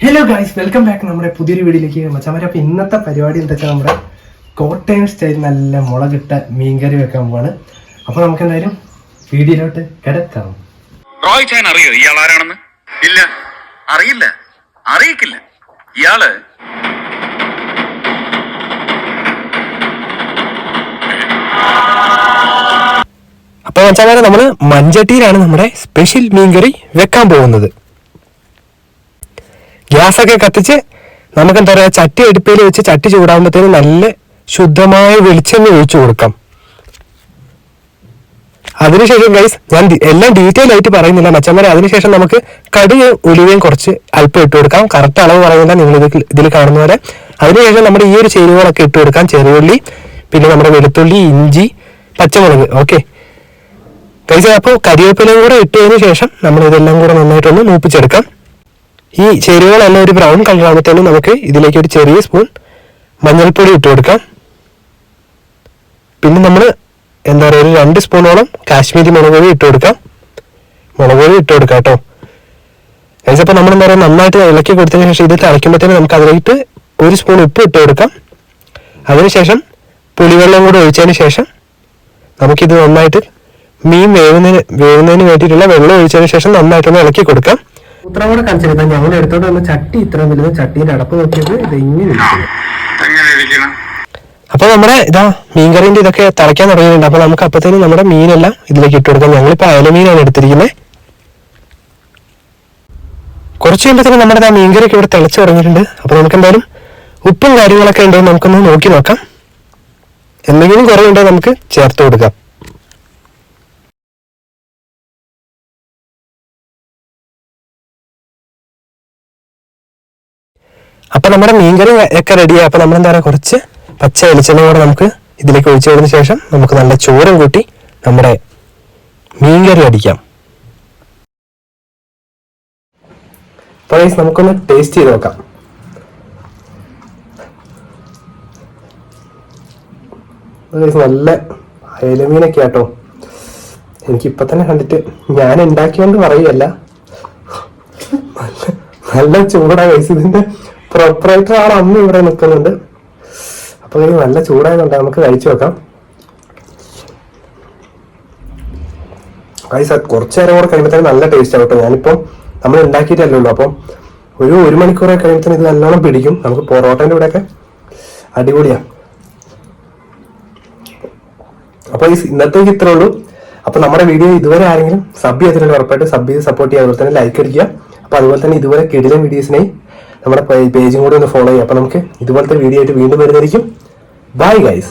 Hello guys, welcome back നമ്മുടെ പുതിയൊരു വീഡിയോയിലേക്ക്. മച്ചാമാരെ, അപ്പോൾ ഇന്നത്തെ പരിപാടി എന്താ വെച്ചാൽ നമ്മുടെ കോട്ടയം സ്റ്റൈൽ നല്ല മുളകിട്ട മീൻകറി വെക്കാൻ പോവാണ്. അപ്പോൾ നമുക്ക് എന്തായാലും വീഡിയോയിലോട്ട് കിടക്കാം. റോയ് ചാൻ അറിയോ ഇയാൾ ആരാണെന്ന്? ഇല്ല, അറിയില്ല, അറിയിക്കില്ല. ഇയാള് അപ്പോൾ മച്ചാമാരെ, നമ്മൾ മൺചട്ടിയിലാണ് നമ്മുടെ സ്പെഷ്യൽ മീൻകറി വെക്കാൻ പോകുന്നത്. ഗ്യാസൊക്കെ കത്തിച്ച് നമുക്ക് എന്താ പറയുക, ചട്ടി അടുപ്പയിൽ വെച്ച് ചട്ടി ചൂടാകുമ്പോഴത്തേനും നല്ല ശുദ്ധമായ വെളിച്ചെണ്ണ ഒഴിച്ചു കൊടുക്കാം. അതിനുശേഷം ഗൈസ്, ഞാൻ എല്ലാം ഡീറ്റെയിൽ ആയിട്ട് പറയുന്നില്ല മച്ചന്മാരെ. അതിനുശേഷം നമുക്ക് കടുക് ഉലുവയും കുറച്ച് അല്പം ഇട്ട് കൊടുക്കാം. കറക്റ്റ് അളവ് പറയുന്നില്ല, നിങ്ങൾ ഇതിൽ കാണുന്ന പോലെ. അതിനുശേഷം നമ്മുടെ ഈ ഒരു ചേരുവകളൊക്കെ ഇട്ട് കൊടുക്കാം. ചെറിയുള്ളി, പിന്നെ നമ്മുടെ വെളുത്തുള്ളി, ഇഞ്ചി, പച്ചമുളക്. ഓക്കെ ഗൈസ്, അപ്പോൾ കരിവേപ്പിലയും കൂടെ ഇട്ടതിന് ശേഷം നമ്മൾ ഇതെല്ലാം കൂടെ നന്നായിട്ടൊന്ന് മൂപ്പിച്ചെടുക്കാം. ഈ ചേരുവകളെല്ലാം ഒരു ബ്രൗൺ കളർ ആകുമ്പോഴത്തേനും നമുക്ക് ഇതിലേക്ക് ഒരു ചെറിയ സ്പൂൺ മഞ്ഞൾപ്പൊടി ഇട്ട് കൊടുക്കാം. പിന്നെ നമ്മൾ എന്താ പറയുക, ഒരു 2 സ്പൂണോളം കാശ്മീരി മുളക് പൊടി ഇട്ട് കൊടുക്കാം. മുളക് പൊടി ഇട്ട് കൊടുക്കാം കേട്ടോ. അപ്പോൾ നമ്മൾ എന്താ പറയുക, നന്നായിട്ട് ഇളക്കി കൊടുത്തതിന് ശേഷം ഇത് തിളയ്ക്കുമ്പോഴത്തേനും നമുക്ക് അതിലേക്ക് 1 സ്പൂൺ ഉപ്പ് ഇട്ട് കൊടുക്കാം. അതിനുശേഷം പുളിവെള്ളം കൂടെ ഒഴിച്ചതിന് ശേഷം നമുക്കിത് നന്നായിട്ട് മീൻ വേവുന്നതിന് വേണ്ടിയിട്ടുള്ള വെള്ളം ഒഴിച്ചതിന് ശേഷം നന്നായിട്ടൊന്ന് ഇളക്കി കൊടുക്കാം. ഉത്തരം കൂടെ കാണിച്ചിരുന്ന ഞങ്ങൾ എടുത്തോണ്ട് വന്ന ചട്ടി ഇത്ര വലുത്. ചട്ടീൻ്റെ അടപ്പ് നോക്കിയത് ഇത് ഇങ്ങനെ ഇരിക്കണം. അപ്പൊ നമ്മുടെ ഇതാ മീൻകറിന്റെ ഇതൊക്കെ തിളയ്ക്കാൻ തുടങ്ങിയിട്ടുണ്ട്. അപ്പൊ നമുക്ക് അപ്പത്തേനും നമ്മുടെ മീനെല്ലാം ഇതിലേക്ക് ഇട്ട് കൊടുക്കാം. ഞങ്ങളിപ്പോ അയലമീനാണ് എടുത്തിരിക്കുന്നത്. കുറച്ച് കഴിയുമ്പോഴത്തേനും നമ്മുടെ മീൻകറിയൊക്കെ ഇവിടെ തിളച്ച് തുടങ്ങിയിട്ടുണ്ട്. അപ്പൊ നമുക്ക് എന്തായാലും ഉപ്പും കാര്യങ്ങളൊക്കെ ഉണ്ടോ നമുക്കൊന്ന് നോക്കി നോക്കാം. എന്തെങ്കിലും കുറവുണ്ടോ നമുക്ക് ചേർത്ത് കൊടുക്കാം. അപ്പൊ നമ്മുടെ മീൻകറി ഒക്കെ റെഡിയായി. അപ്പൊ നമ്മൾ എന്താ പറയുക, കുറച്ച് പച്ച വെളിച്ചെണ്ണ കൂടെ നമുക്ക് ഇതിലേക്ക് ഒഴിച്ചു കൊടുത്തതിന് ശേഷം നമുക്ക് നല്ല ചോറും കൂട്ടി നമ്മുടെ മീൻകറി അടിക്കാം. അപ്പോൾ നമുക്കൊന്ന് ടേസ്റ്റ് ചെയ്ത് നോക്കാം. നല്ല അയലമീനൊക്കെ ആട്ടോ. എനിക്കിപ്പൊ തന്നെ കണ്ടിട്ട്, ഞാൻ ഉണ്ടാക്കിയോണ്ട് പറയുകയല്ല, നല്ല ചൂടാ ഗൈസ്. ഇതിന്റെ പ്രൊപ്പറേറ്റർ ആണ് അന്ന് ഇവിടെ നിൽക്കുന്നുണ്ട്. അപ്പൊ ഇത് നല്ല ചൂടായതുകൊണ്ട് നമുക്ക് കഴിച്ചു വെക്കാം. ഗൈസ്, കുറച്ചു നേരം കൂടെ കഴിയുമ്പോഴത്തേക്കും നല്ല ടേസ്റ്റ് ആവട്ടോ. ഞാനിപ്പം നമ്മൾ ഉണ്ടാക്കിയിട്ടല്ലേ ഉള്ളൂ. അപ്പം ഒരു 1 മണിക്കൂറൊക്കെ കഴിയുമ്പോഴത്തേനും ഇത് നല്ലോണം പിടിക്കും. നമുക്ക് പൊറോട്ടേൻ്റെ കൂടെയൊക്കെ അടിപൊളിയാണ്. അപ്പൊ ഇന്നത്തേക്ക് ഇത്രേ ഉള്ളൂ. അപ്പൊ നമ്മുടെ വീഡിയോ ഇതുവരെ ആരെങ്കിലും സബ് ചെയ്തിട്ടുണ്ടെങ്കിൽ ഉറപ്പായിട്ട് സബ് ചെയ്ത് സപ്പോർട്ട് ചെയ്യുക. അതുപോലെ തന്നെ ലൈക്ക് അടിക്കുക. അപ്പൊ അതുപോലെ തന്നെ ഇതുപോലെ കിടിലൻ വീഡിയോസിനായി നമ്മുടെ പേജും കൂടി ഒന്ന് ഫോളോ ചെയ്യുക. അപ്പൊ നമുക്ക് ഇതുപോലത്തെ വീഡിയോ ആയിട്ട് വീണ്ടും വരുന്നതായിരിക്കും. Bye guys.